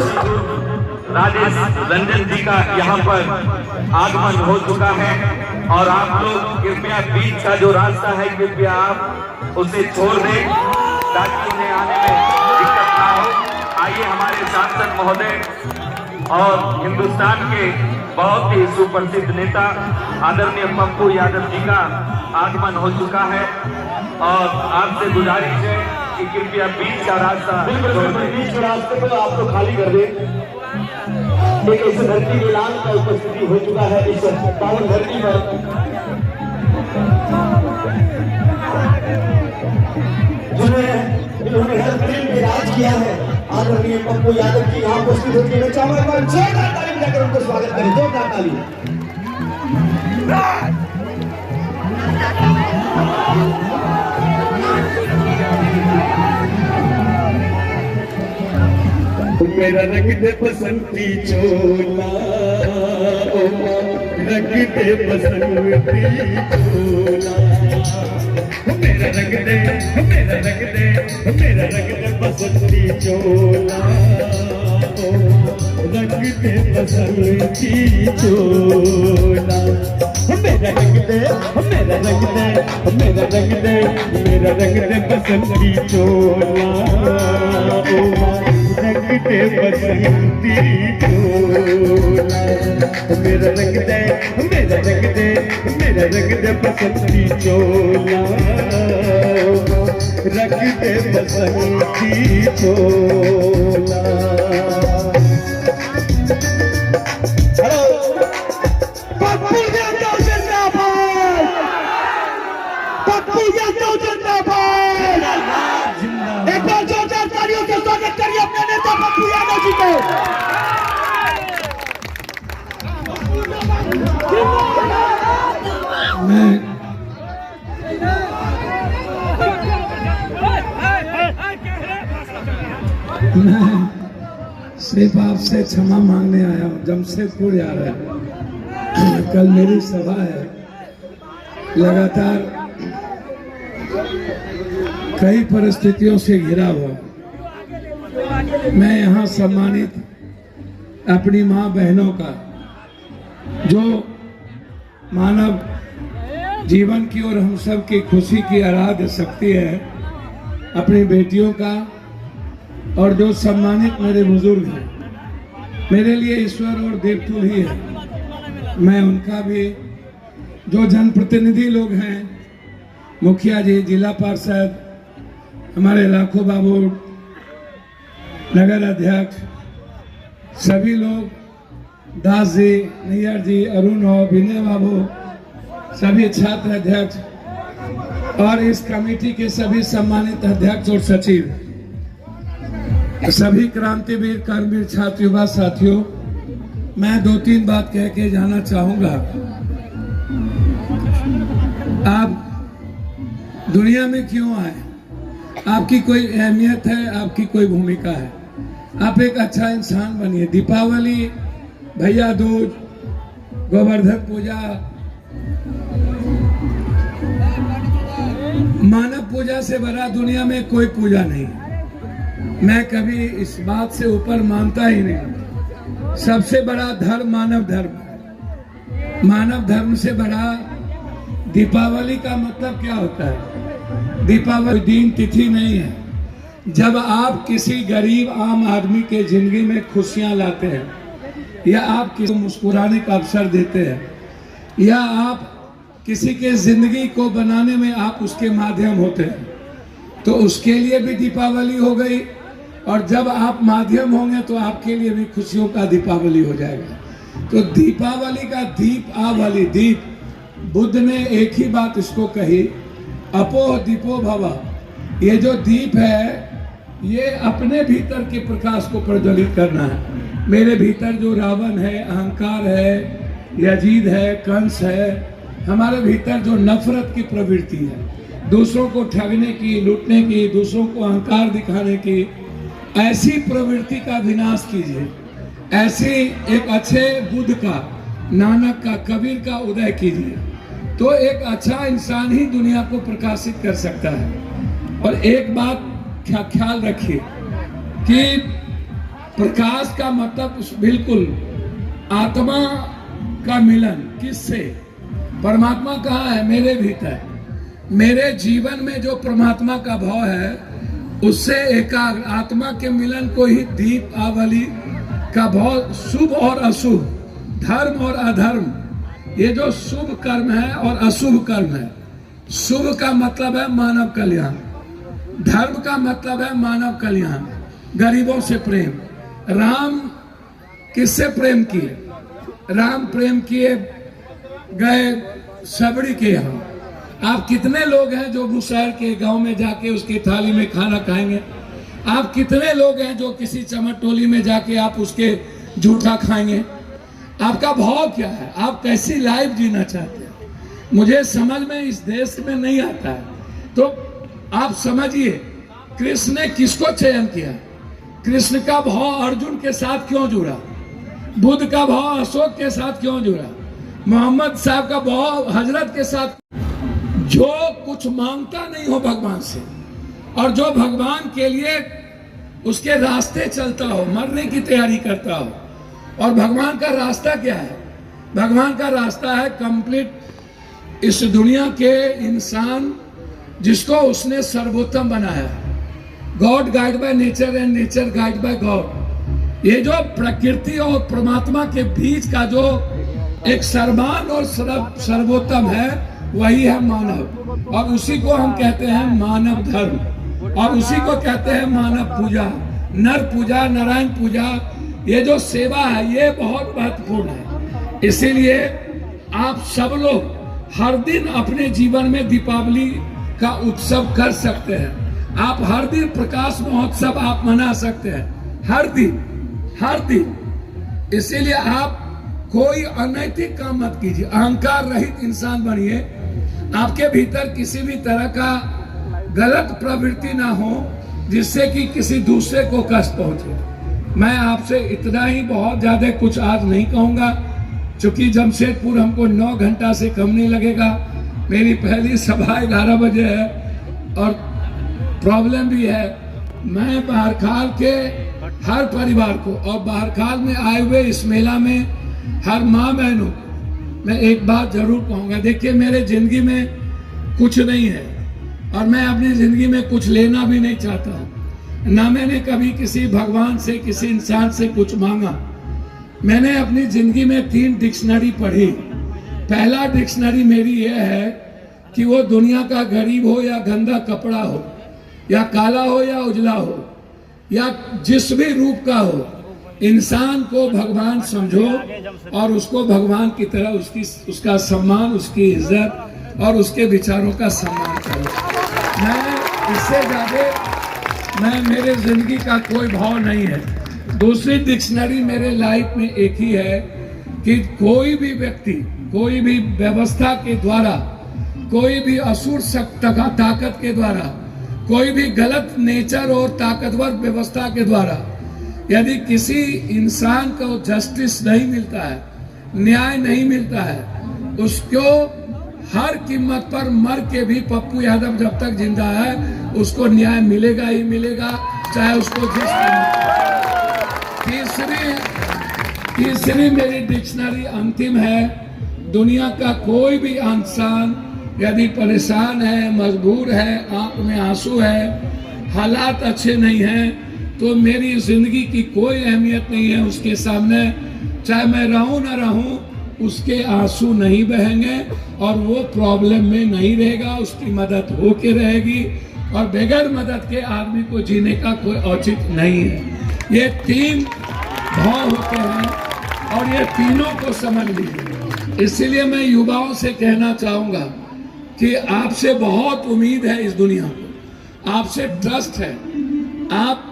राजेश रंजन जी का यहाँ पर आगमन हो चुका है और आप लोग कृपया बीच का जो रास्ता है कृपया आप उसे छोड़ दें ताकि उन्हें आने में दिक्कत ना हो। आइए हमारे सांसद महोदय और हिंदुस्तान के बहुत ही सुप्रसिद्ध नेता आदरणीय पप्पू यादव जी का आगमन हो चुका है और आपसे गुजारिश है कि कृपया बीच का रास्ता बीच के रास्ते को आप तो खाली कर दें। एक ऐसे धरती के लाल का उपस्थिति हो चुका है इस पावन धरती पर। जिन्होंने हर दिल में राज किया है आदरणीय पप्पू यादव जी यहाँ उपस्थित होकर मैं चाहूंगा एक बार जोरदार ताली बजाकर उनको स्वागत करें। जोरदार ताली। मेरा रंग दे बसंती चोला, रंग दे बसंती चोला, मेरा रंग दे, मेरा रंग दे, मेरा रंग दे बसंती चोला, रंग दे बसंती चोला, मेरा रंग दे, मेरा रंग दे, मेरा रंग दे, मेरा रंग दे बसंती चोला, रंग दे बसंती चोला, मेरा रंग दे, मेरा रंग दे, मेरा रंग दे बसंती चोला, रंग दे बसंती चोला। पप्पू यादव जिंदाबाद, पप्पू यादव जिंदाबाद। एक बार जोरदार तालियों से स्वागत करिए अपने नेता पप्पू यादव जी को। मैं सिर्फ आपसे क्षमा मांगने आया हूँ। जमशेदपुर जा रहा है, कल मेरी सभा है। लगातार कई परिस्थितियों से घिरा हुआ मैं यहाँ सम्मानित अपनी माँ बहनों का जो मानव जीवन की और हम सब की खुशी की आराध्य शक्ति है, अपनी बेटियों का और जो सम्मानित मेरे बुजुर्ग हैं, मेरे लिए ईश्वर और देवतुल ही है। मैं उनका भी, जो जनप्रतिनिधि लोग हैं, मुखिया जी, जिला पार्षद, हमारे लाखों बाबू, नगर अध्यक्ष, सभी लोग, दास जी, नैयर जी, अरुण हो, विनय बाबू, सभी छात्र अध्यक्ष और इस कमेटी के सभी सम्मानित अध्यक्ष और सचिव, सभी क्रांतिवीर, कर्मवीर, छात्र युवा साथियों, मैं दो तीन बात कह के जाना चाहूंगा। आप दुनिया में क्यों आए? आपकी कोई अहमियत है, आपकी कोई भूमिका है। आप एक अच्छा इंसान बनिए। दीपावली, भैया दूज, गोवर्धन पूजा, मानव पूजा से बड़ा दुनिया में कोई पूजा नहीं। मैं कभी इस बात से ऊपर मानता ही नहीं। सबसे बड़ा धर्म मानव धर्म है। मानव धर्म से बड़ा दीपावली का मतलब क्या होता है? दीपावली दिन तिथि नहीं है। जब आप किसी गरीब आम आदमी के जिंदगी में खुशियां लाते हैं, या आप किसी को मुस्कुराने का अवसर देते हैं, या आप किसी के जिंदगी को बनाने में आप उसके माध्यम होते हैं, तो उसके लिए भी दीपावली हो गई। और जब आप माध्यम होंगे तो आपके लिए भी खुशियों का दीपावली हो जाएगा। तो दीपावली का दीप आवली, दीप, बुद्ध ने एक ही बात इसको कही, अपोह दीपो भवा। ये जो दीप है, ये अपने भीतर के प्रकाश को प्रज्वलित करना है। मेरे भीतर जो रावण है, अहंकार है, यजीद है, कंस है, हमारे भीतर जो नफरत की प्रवृत्ति है, दूसरों को ठगने की, लूटने की, दूसरों को अहंकार दिखाने की, ऐसी प्रवृत्ति का विनाश कीजिए। ऐसे एक अच्छे बुद्ध का, नानक का, कबीर का उदय कीजिए, तो एक अच्छा इंसान ही दुनिया को प्रकाशित कर सकता है। और एक बात ख्याल रखिए कि प्रकाश का मतलब बिल्कुल आत्मा का मिलन। किससे? परमात्मा कहाँ है? मेरे भीतर। मेरे जीवन में जो परमात्मा का भाव है उससे एकाग्र आत्मा के मिलन को ही दीप आवली का भाव। शुभ और अशुभ, धर्म और अधर्म, ये जो शुभ कर्म है और अशुभ कर्म है। शुभ का मतलब है मानव कल्याण, धर्म का मतलब है मानव कल्याण, गरीबों से प्रेम। राम किससे प्रेम किए? राम प्रेम किए गए सबड़ी के यहाँ। आप कितने लोग हैं जो मुसहर के गांव में जाके उसकी थाली में खाना खाएंगे? आप कितने लोग हैं जो किसी चमटोली में जाके आप उसके जूठा खाएंगे? आपका भाव क्या है? आप कैसी लाइफ जीना चाहते हैं? मुझे समझ में इस देश में नहीं आता है। तो आप समझिए कृष्ण ने किसको चयन किया? कृष्ण का भाव अर्जुन के साथ क्यों जुड़ा? बुद्ध का भाव अशोक के साथ क्यों जुड़ा? मोहम्मद साहब का भाव हजरत के साथ। जो कुछ मांगता नहीं हो भगवान से और जो भगवान के लिए उसके रास्ते चलता हो, मरने की तैयारी करता हो। और भगवान का रास्ता क्या है? भगवान का रास्ता है कंप्लीट इस दुनिया के इंसान जिसको उसने सर्वोत्तम बनाया। God guide by nature and nature guide by God. ये जो प्रकृति और परमात्मा के बीच का जो एक सर्वमान और सर्वोत्तम है वही है मानव। और उसी को हम कहते हैं मानव धर्म और उसी को कहते हैं मानव पूजा, नर पूजा, नारायण पूजा। ये जो सेवा है ये बहुत महत्वपूर्ण है। इसीलिए आप सब लोग हर दिन अपने जीवन में दीपावली का उत्सव कर सकते हैं। आप हर दिन प्रकाश महोत्सव आप मना सकते हैं, हर दिन। इसीलिए आप कोई अनैतिक काम मत कीजिए, अहंकार रहित इंसान बनिए। आपके भीतर किसी भी तरह का गलत प्रवृत्ति ना हो जिससे कि किसी दूसरे को कष्ट पहुंचे। मैं आपसे इतना ही, बहुत ज्यादा कुछ आज नहीं कहूंगा क्योंकि जमशेदपुर हमको 9 घंटा से कम नहीं लगेगा। मेरी पहली सभा 11 बजे है और प्रॉब्लम भी है। मैं बाहरखाल के हर परिवार को और बाहरखाल में आए हुए इस मेला में हर माँ बहनों को मैं एक बात जरूर कहूँगा। देखिए मेरे जिंदगी में कुछ नहीं है और मैं अपनी जिंदगी में कुछ लेना भी नहीं चाहता हूँ। ना मैंने कभी किसी भगवान से, किसी इंसान से कुछ मांगा। मैंने अपनी जिंदगी में 3 डिक्शनरी पढ़ी। पहला डिक्शनरी मेरी यह है कि वो दुनिया का गरीब हो या गंदा कपड़ा हो या काला हो या उजला हो या जिस भी रूप का हो, इंसान को भगवान समझो और उसको भगवान की तरह उसका सम्मान, उसकी इज्जत और उसके विचारों का सम्मान करो। मैं इससे ज्यादा मेरे जिंदगी का कोई भाव नहीं है। दूसरी डिक्शनरी मेरे लाइफ में एक ही है कि कोई भी व्यक्ति, कोई भी व्यवस्था के द्वारा, कोई भी असुर ताकत के द्वारा, कोई भी गलत नेचर और ताकतवर व्यवस्था के द्वारा यदि किसी इंसान को जस्टिस नहीं मिलता है, न्याय नहीं मिलता है, उसको हर कीमत पर मर के भी पप्पू यादव जब तक जिंदा है उसको न्याय मिलेगा ही मिलेगा, चाहे उसको जिस। तीसरी मेरी डिक्शनरी अंतिम है। दुनिया का कोई भी इंसान यदि परेशान है, मजबूर है, आंख में आंसू है, हालात अच्छे नहीं हैं, तो मेरी जिंदगी की कोई अहमियत नहीं है उसके सामने। चाहे मैं रहूं ना रहूं, उसके आंसू नहीं बहेंगे और वो प्रॉब्लम में नहीं रहेगा, उसकी मदद होके रहेगी। और बगैर मदद के आदमी को जीने का कोई औचित्य नहीं है। ये 3 भाव होते हैं और ये तीनों को समझ लीजिए। इसलिए मैं युवाओं से कहना चाहूंगा कि आपसे बहुत उम्मीद है इस दुनिया को, आपसे ट्रस्ट है। आप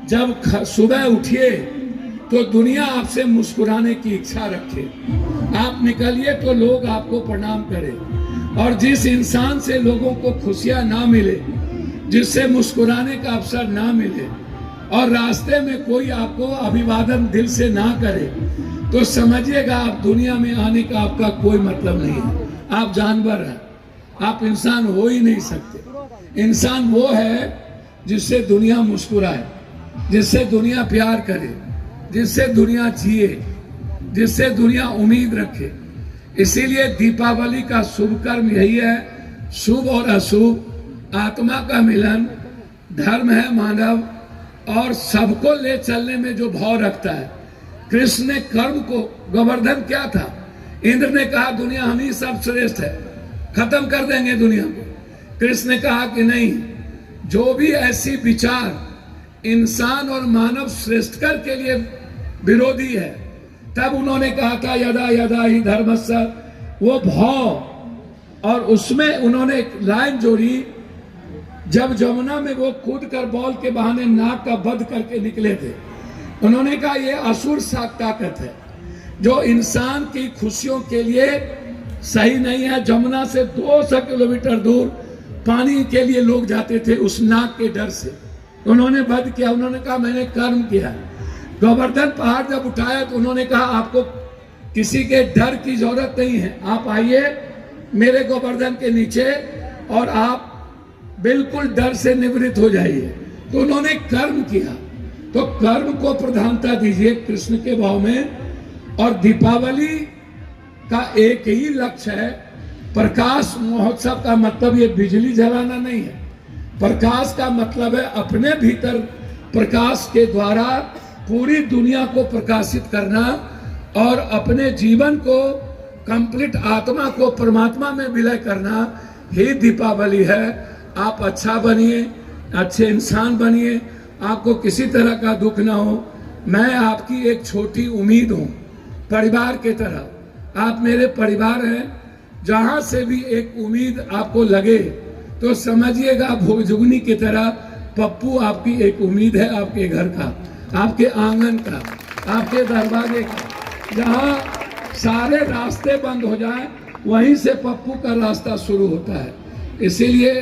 जब सुबह उठिए तो दुनिया आपसे मुस्कुराने की इच्छा रखे। आप निकलिए तो लोग आपको प्रणाम करें। और जिस इंसान से लोगों को खुशियां ना मिले, जिससे मुस्कुराने का अवसर ना मिले और रास्ते में कोई आपको अभिवादन दिल से ना करे, तो समझिएगा आप दुनिया में आने का आपका कोई मतलब नहीं है। आप जानवर हैं, आप इंसान हो ही नहीं सकते। इंसान वो है जिससे दुनिया मुस्कुराए। जिससे दुनिया प्यार करे, जिससे दुनिया जिए, जिससे दुनिया उम्मीद रखे। इसीलिए दीपावली का शुभ कर्म यही है, शुभ और अशुभ आत्मा का मिलन, धर्म है मानव और सबको ले चलने में जो भाव रखता है। कृष्ण ने कर्म को, गोवर्धन क्या था, इंद्र ने कहा दुनिया हम ही सब श्रेष्ठ है, खत्म कर देंगे दुनिया को। कृष्ण ने कहा कि नहीं, जो भी ऐसी विचार इंसान और मानव श्रेष्ठकर के लिए विरोधी है, तब उन्होंने कहा था यदा यदा ही धर्मस्य, वो भाव। और उसमें उन्होंने एक लाइन जोड़ी, जब जमुना में वो कूद कर बॉल के बहाने नाग का वध करके निकले थे, उन्होंने कहा ये असुर सा ताकत है जो इंसान की खुशियों के लिए सही नहीं है। जमुना से 200 किलोमीटर दूर पानी के लिए लोग जाते थे उस नाग के डर से। उन्होंने वध किया, उन्होंने कहा मैंने कर्म किया। गोवर्धन पहाड़ जब उठाया तो उन्होंने कहा आपको किसी के डर की जरूरत नहीं है, आप आइए मेरे गोवर्धन के नीचे और आप बिल्कुल डर से निवृत्त हो जाइए। तो उन्होंने कर्म किया। तो कर्म को प्रधानता दीजिए कृष्ण के भाव में। और दीपावली का एक ही लक्ष्य है, प्रकाश महोत्सव का मतलब ये बिजली जलाना नहीं है। प्रकाश का मतलब है अपने भीतर प्रकाश के द्वारा पूरी दुनिया को प्रकाशित करना और अपने जीवन को कंप्लीट आत्मा को परमात्मा में विलय करना ही दीपावली है। आप अच्छा बनिए, अच्छे इंसान बनिए, आपको किसी तरह का दुख ना हो। मैं आपकी एक छोटी उम्मीद हूँ, परिवार के तरह आप मेरे परिवार हैं। जहाँ से भी एक उम्मीद आपको लगे तो समझिएगा भोगजुगनी की तरह पप्पू आपकी एक उम्मीद है, आपके घर का, आपके आंगन का, आपके दरवाजे का। जहाँ सारे रास्ते बंद हो जाएं वहीं से पप्पू का रास्ता शुरू होता है। इसीलिए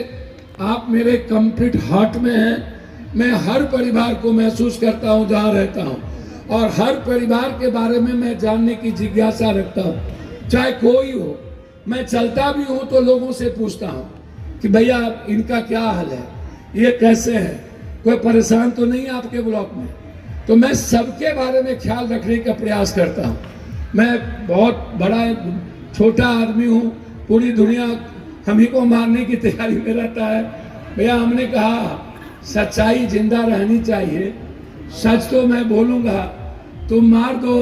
आप मेरे कंप्लीट हार्ट में हैं। मैं हर परिवार को महसूस करता हूँ जहाँ रहता हूँ, और हर परिवार के बारे में मैं जानने की जिज्ञासा रखता हूँ, चाहे कोई हो। मैं चलता भी हूँ तो लोगों से पूछता हूँ कि भैया इनका क्या हाल है, ये कैसे है, कोई परेशान तो नहीं है आपके ब्लॉक में। तो मैं सबके बारे में ख्याल रखने का प्रयास करता हूँ। मैं बहुत बड़ा छोटा आदमी हूँ, पूरी दुनिया हम ही को मारने की तैयारी में रहता है। भैया हमने कहा सच्चाई जिंदा रहनी चाहिए, सच तो मैं बोलूँगा, तुम मार दो,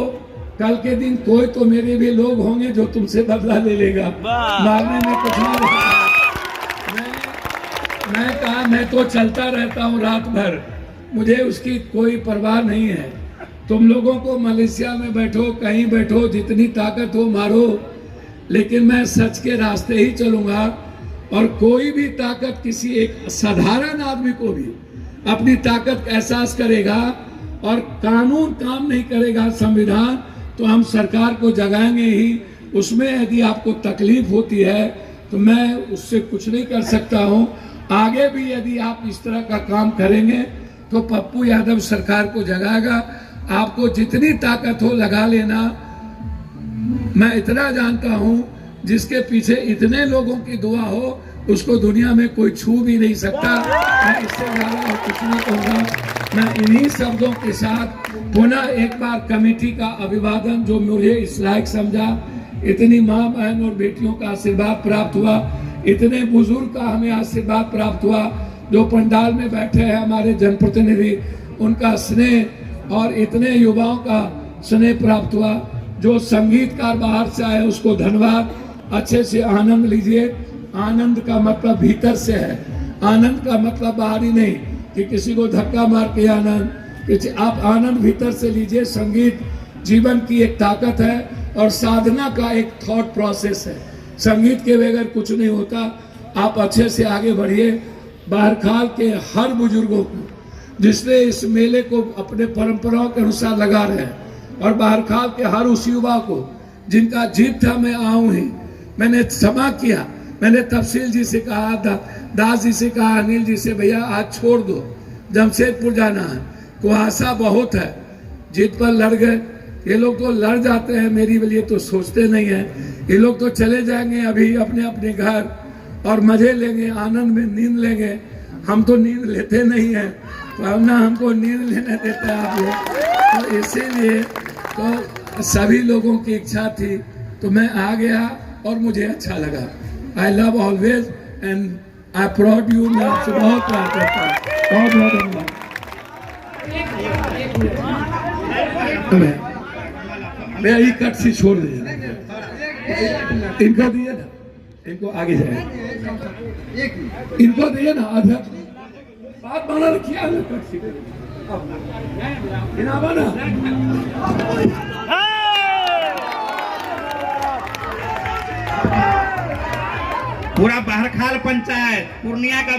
कल के दिन कोई तो मेरे भी लोग होंगे जो तुमसे बदला ले लेगा। मारने में कुछ नहीं रहता। मैं कहा मैं तो चलता रहता हूँ रात भर, मुझे उसकी कोई परवाह नहीं है। तुम लोगों को मलेशिया में बैठो, कहीं बैठो, जितनी ताकत हो मारो, लेकिन मैं सच के रास्ते ही चलूंगा। और कोई भी ताकत किसी एक साधारण आदमी को भी अपनी ताकत का एहसास करेगा और कानून काम नहीं करेगा, संविधान, तो हम सरकार को जगाएंगे ही। उसमें यदि आपको तकलीफ होती है तो मैं उससे कुछ नहीं कर सकता हूं। आगे भी यदि आप इस तरह का काम करेंगे तो पप्पू यादव सरकार को जगाएगा। आपको जितनी ताकत हो लगा लेना। मैं इतना जानता हूं, जिसके पीछे इतने लोगों की दुआ हो उसको दुनिया में कोई छू भी नहीं सकता। मैं इससे ज्यादा कुछ नहीं कहूँगा। मैं इन्हीं शब्दों के साथ पुनः एक बार कमेटी का अभिवादन, जो मुझे इस लायक समझा, इतनी माँ बहन और बेटियों का आशीर्वाद प्राप्त हुआ, इतने बुजुर्ग का हमें आशीर्वाद प्राप्त हुआ, जो पंडाल में बैठे हैं हमारे जनप्रतिनिधि, उनका स्नेह, और इतने युवाओं का स्नेह प्राप्त हुआ। जो संगीतकार बाहर से आए उसको धन्यवाद। अच्छे से आनंद लीजिए। आनंद का मतलब भीतर से है, आनंद का मतलब बाहरी नहीं कि किसी को धक्का मार के आनंद। आप आनंद भीतर से लीजिए। संगीत जीवन की एक ताकत है और साधना का एक थॉट प्रोसेस है। संगीत के बगैर कुछ नहीं होता। आप अच्छे से आगे बढ़िए। बहरखाल के हर बुजुर्गों को, जिसने इस मेले को अपने परंपराओं के अनुसार लगा रहे हैं, और बहरखाल के हर उस युवा को जिनका जीत था मैं आऊं ही, मैंने क्षमा किया। मैंने तफसील जी से कहा, दास जी से कहा, अनिल जी से, भैया आज छोड़ दो, जमशेदपुर जाना है, कुहासा बहुत है, जीत पर लड़ गए। ये लोग तो लड़ जाते हैं, मेरी लिए तो सोचते नहीं है। ये लोग तो चले जाएंगे अभी अपने अपने घर और मजे लेंगे, आनंद में नींद लेंगे। हम तो नींद लेते नहीं हैं, तो ना हमको नींद लेने देता आप लोग, तो इसीलिए तो सभी लोगों की इच्छा थी तो मैं आ गया और मुझे अच्छा लगा। I love always and I proud you. मैं आपसे बहुत प्यार करता हूँ, बहुत बहुत धन्यवाद। मैं यही कट से छोड़ दिया, इनको दिए ना, इनको आगे जाए, इनको दिए ना आधा बात माना रखिए ना, कट से ना पूरा बहरखाल पंचायत पूर्णिया का